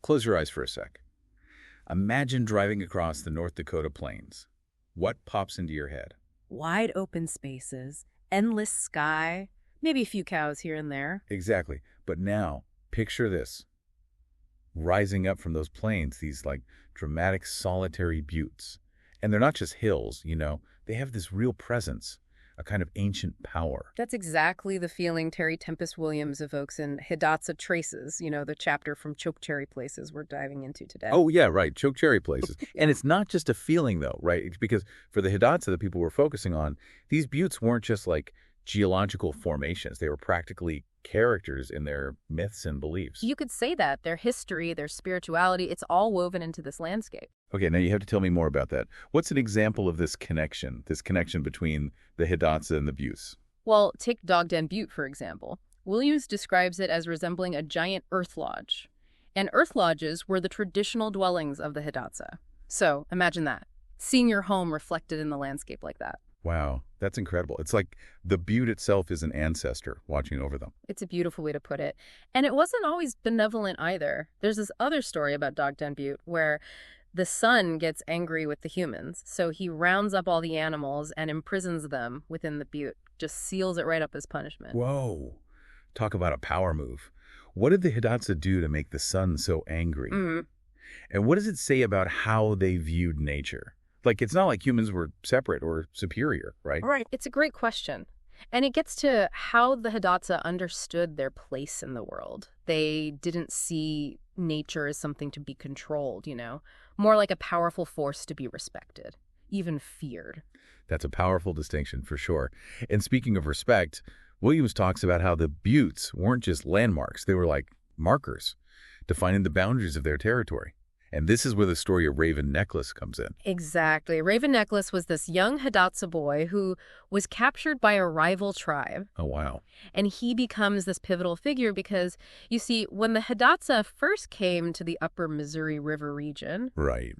close your eyes for a sec. Imagine driving across the North Dakota plains. What pops into your head? Wide open spaces, endless sky, maybe a few cows here and there. Exactly. But now, picture this. Rising up from those plains, these like dramatic solitary buttes. And they're not just hills, they have this real presence, a kind of ancient power. That's exactly the feeling Terry Tempest Williams evokes in Hidatsa Traces, the chapter from Chokecherry Places we're diving into today. Oh, yeah, right. Chokecherry Places. And it's not just a feeling, though, right? Because for the Hidatsa that people were focusing on, these buttes weren't just like geological formations. They were practically characters in their myths and beliefs. You could say that. Their history, their spirituality, it's all woven into this landscape. Okay, now you have to tell me more about that. What's an example of this connection between the Hidatsa and the buttes? Well, take Dog Den Butte, for example. Williams describes it as resembling a giant earth lodge. And earth lodges were the traditional dwellings of the Hidatsa. So imagine that, seeing your home reflected in the landscape like that. Wow, that's incredible. It's like the butte itself is an ancestor watching over them. It's a beautiful way to put it. And it wasn't always benevolent either. There's this other story about Dog Den Butte where the sun gets angry with the humans, so he rounds up all the animals and imprisons them within the butte, just seals it right up as punishment. Whoa, talk about a power move. What did the Hidatsa do to make the sun so angry? And what does it say about how they viewed nature? Like, it's not like humans were separate or superior, right? Right. It's a great question. And it gets to how the Hidatsa understood their place in the world. They didn't see nature as something to be controlled, more like a powerful force to be respected, even feared. That's a powerful distinction for sure. And speaking of respect, Williams talks about how the buttes weren't just landmarks. They were like markers, defining the boundaries of their territory. And this is where the story of Raven Necklace comes in. Exactly. Raven Necklace was this young Hidatsa boy who was captured by a rival tribe. Oh, wow. And he becomes this pivotal figure because, you see, when the Hidatsa first came to the upper Missouri River region, Right.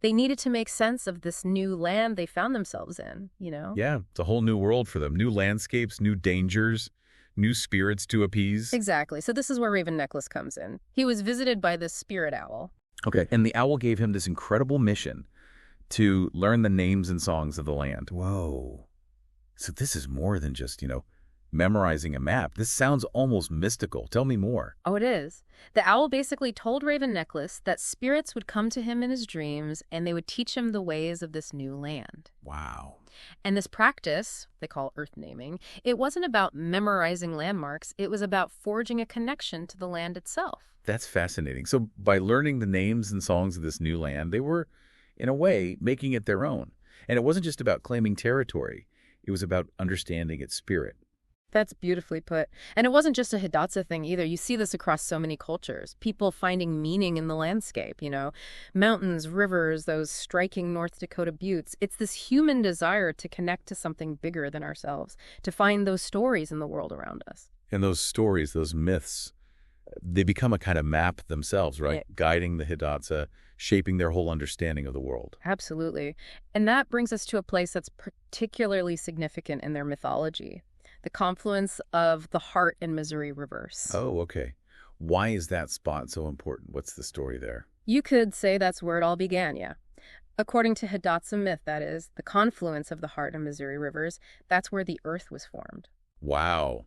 they needed to make sense of this new land they found themselves in, Yeah, it's a whole new world for them. New landscapes, new dangers, new spirits to appease. Exactly. So this is where Raven Necklace comes in. He was visited by this spirit owl. Okay, and the owl gave him this incredible mission to learn the names and songs of the land. Whoa. So this is more than just, memorizing a map. This sounds almost mystical. Tell me more. Oh, it is. The owl basically told Raven Necklace that spirits would come to him in his dreams and they would teach him the ways of this new land. Wow. And this practice, they call earth naming, it wasn't about memorizing landmarks. It was about forging a connection to the land itself. That's fascinating. So by learning the names and songs of this new land, they were, in a way, making it their own. And it wasn't just about claiming territory. It was about understanding its spirit. That's beautifully put. And it wasn't just a Hidatsa thing either. You see this across so many cultures. People finding meaning in the landscape, mountains, rivers, those striking North Dakota buttes. It's this human desire to connect to something bigger than ourselves, to find those stories in the world around us. And those stories, those myths, they become a kind of map themselves, right? Yeah. Guiding the Hidatsa, shaping their whole understanding of the world. Absolutely. And that brings us to a place that's particularly significant in their mythology. The confluence of the Heart and Missouri rivers. Oh, okay. Why is that spot so important? What's the story there? You could say that's where it all began, yeah. According to Hidatsa myth, that is, the confluence of the Heart and Missouri rivers, that's where the earth was formed. Wow.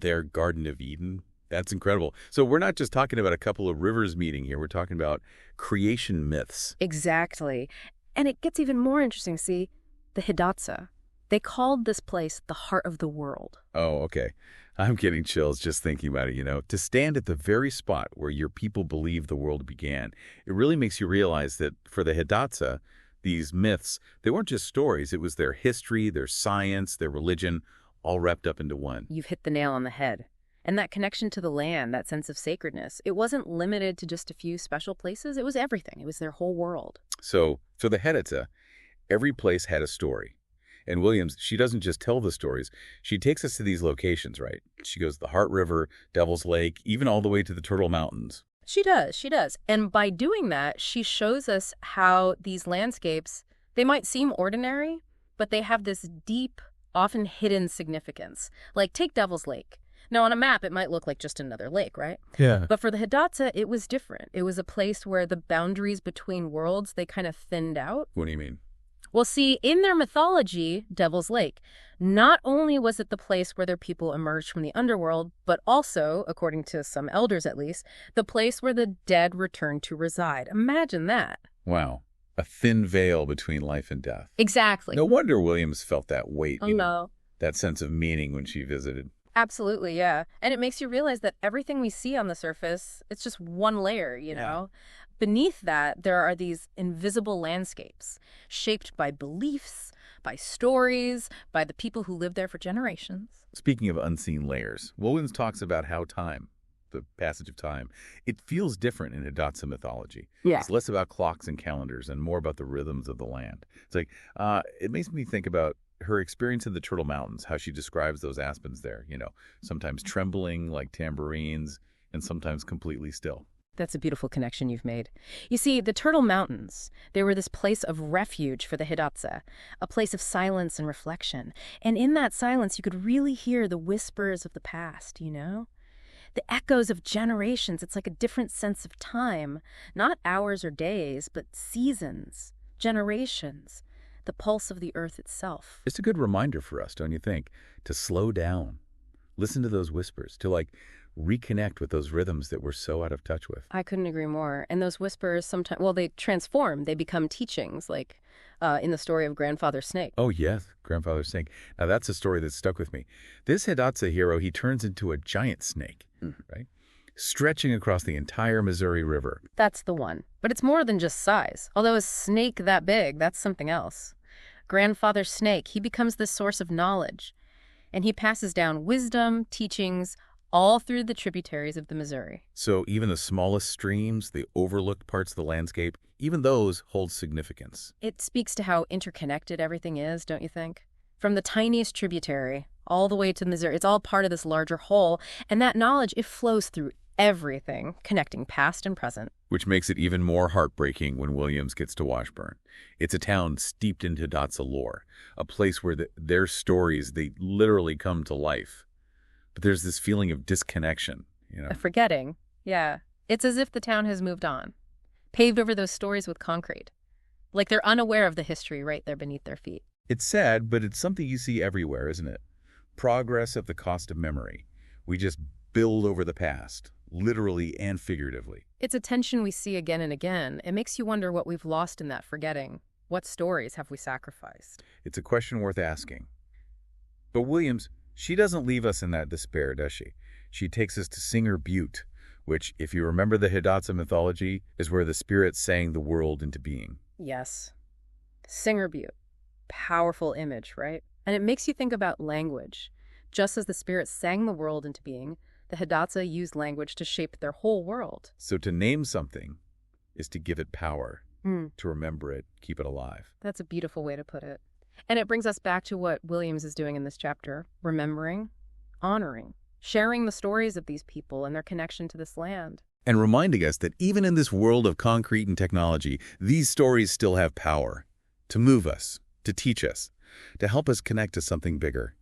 Their Garden of Eden? That's incredible. So we're not just talking about a couple of rivers meeting here. We're talking about creation myths. Exactly. And it gets even more interesting. See, the Hidatsa, they called this place the heart of the world. Oh, okay. I'm getting chills just thinking about it, To stand at the very spot where your people believe the world began, it really makes you realize that for the Hidatsa, these myths, they weren't just stories. It was their history, their science, their religion, all wrapped up into one. You've hit the nail on the head. And that connection to the land, that sense of sacredness, it wasn't limited to just a few special places. It was everything. It was their whole world. So for the Hidatsa, every place had a story. And Williams, she doesn't just tell the stories. She takes us to these locations, right? She goes to the Heart River, Devil's Lake, even all the way to the Turtle Mountains. She does. And by doing that, she shows us how these landscapes, they might seem ordinary, but they have this deep, often hidden significance. Like, take Devil's Lake. Now, on a map, it might look like just another lake, right? Yeah. But for the Hidatsa, it was different. It was a place where the boundaries between worlds, they kind of thinned out. What do you mean? Well, see, in their mythology, Devil's Lake, not only was it the place where their people emerged from the underworld, but also, according to some elders at least, the place where the dead returned to reside. Imagine that. Wow. A thin veil between life and death. Exactly. No wonder Williams felt that weight, Oh, no. that sense of meaning when she visited. Absolutely, yeah. And it makes you realize that everything we see on the surface, it's just one layer, you know? Beneath that, there are these invisible landscapes shaped by beliefs, by stories, by the people who lived there for generations. Speaking of unseen layers, Williams talks about how time, the passage of time, it feels different in Hidatsa mythology. Yeah. It's less about clocks and calendars and more about the rhythms of the land. It's like, it makes me think about her experience in the Turtle Mountains, how she describes those aspens there, sometimes trembling like tambourines and sometimes completely still. That's a beautiful connection you've made. You see, the Turtle Mountains, they were this place of refuge for the Hidatsa, a place of silence and reflection. And in that silence, you could really hear the whispers of the past, The echoes of generations. It's like a different sense of time, not hours or days, but seasons, generations, the pulse of the earth itself. It's a good reminder for us, don't you think, to slow down, listen to those whispers, to reconnect with those rhythms that we're so out of touch with. I couldn't agree more. And those whispers sometimes, well, they transform. They become teachings, like in the story of Grandfather Snake. Oh, yes, Grandfather Snake. Now, that's a story that stuck with me. This Hidatsa hero, he turns into a giant snake, right? Stretching across the entire Missouri River. That's the one. But it's more than just size. Although a snake that big, that's something else. Grandfather Snake, he becomes this source of knowledge. And he passes down wisdom, teachings, all through the tributaries of the Missouri. So even the smallest streams, the overlooked parts of the landscape, even those hold significance. It speaks to how interconnected everything is, don't you think? From the tiniest tributary all the way to the Missouri, it's all part of this larger whole. And that knowledge, it flows through everything, connecting past and present. Which makes it even more heartbreaking when Williams gets to Washburn. It's a town steeped in Hidatsa lore, a place where their stories, they literally come to life. But there's this feeling of disconnection, A forgetting, yeah. It's as if the town has moved on, paved over those stories with concrete. Like they're unaware of the history right there beneath their feet. It's sad, but it's something you see everywhere, isn't it? Progress at the cost of memory. We just build over the past, literally and figuratively. It's a tension we see again and again. It makes you wonder what we've lost in that forgetting. What stories have we sacrificed? It's a question worth asking. But Williams, she doesn't leave us in that despair, does she? She takes us to Singer Butte, which, if you remember the Hidatsa mythology, is where the spirits sang the world into being. Yes. Singer Butte. Powerful image, right? And it makes you think about language. Just as the spirits sang the world into being, the Hidatsa used language to shape their whole world. So to name something is to give it power, to remember it, keep it alive. That's a beautiful way to put it. And it brings us back to what Williams is doing in this chapter, remembering, honoring, sharing the stories of these people and their connection to this land. And reminding us that even in this world of concrete and technology, these stories still have power to move us, to teach us, to help us connect to something bigger.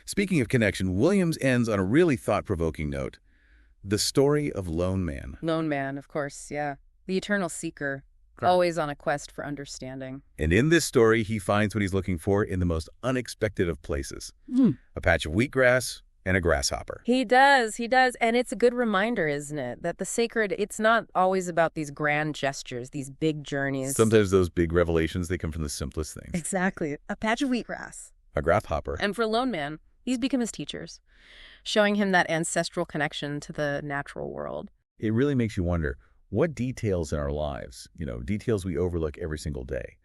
Speaking of connection, Williams ends on a really thought-provoking note. The story of Lone Man. Lone Man, of course, yeah. The eternal seeker, always on a quest for understanding. And in this story, he finds what he's looking for in the most unexpected of places. A patch of wheatgrass and a grasshopper. He does. And it's a good reminder, isn't it? That the sacred, it's not always about these grand gestures, these big journeys. Sometimes those big revelations, they come from the simplest things. Exactly. A patch of wheatgrass. A grasshopper. And for Lone Man, these become his teachers, showing him that ancestral connection to the natural world. It really makes you wonder, what details in our lives, details we overlook every single day,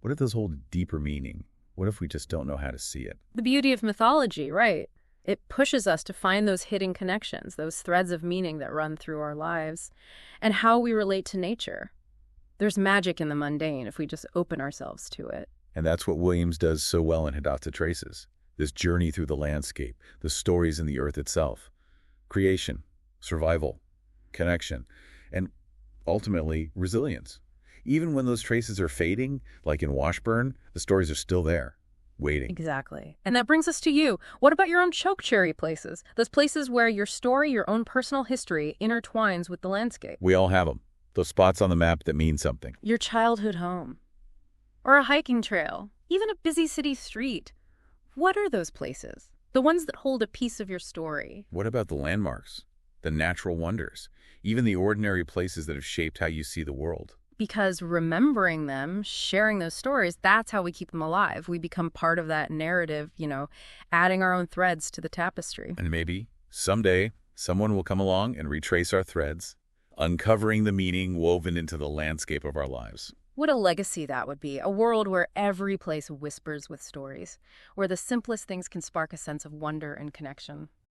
what if those hold deeper meaning? What if we just don't know how to see it? The beauty of mythology, right? It pushes us to find those hidden connections, those threads of meaning that run through our lives, and how we relate to nature. There's magic in the mundane if we just open ourselves to it. And that's what Williams does so well in Hidatsa Traces. This journey through the landscape, the stories in the earth itself, creation, survival, connection, and ultimately resilience. Even when those traces are fading, like in Washburn, the stories are still there. waiting. Exactly. And that brings us to you. What about your own Chokecherry Places? Those places where your story, your own personal history, intertwines with the landscape. We all have them. Those spots on the map that mean something. Your childhood home. Or a hiking trail. Even a busy city street. What are those places? The ones that hold a piece of your story. What about the landmarks? The natural wonders? Even the ordinary places that have shaped how you see the world? Because remembering them, sharing those stories, that's how we keep them alive. We become part of that narrative, adding our own threads to the tapestry. And maybe, someday, someone will come along and retrace our threads, uncovering the meaning woven into the landscape of our lives. What a legacy that would be. A world where every place whispers with stories, where the simplest things can spark a sense of wonder and connection.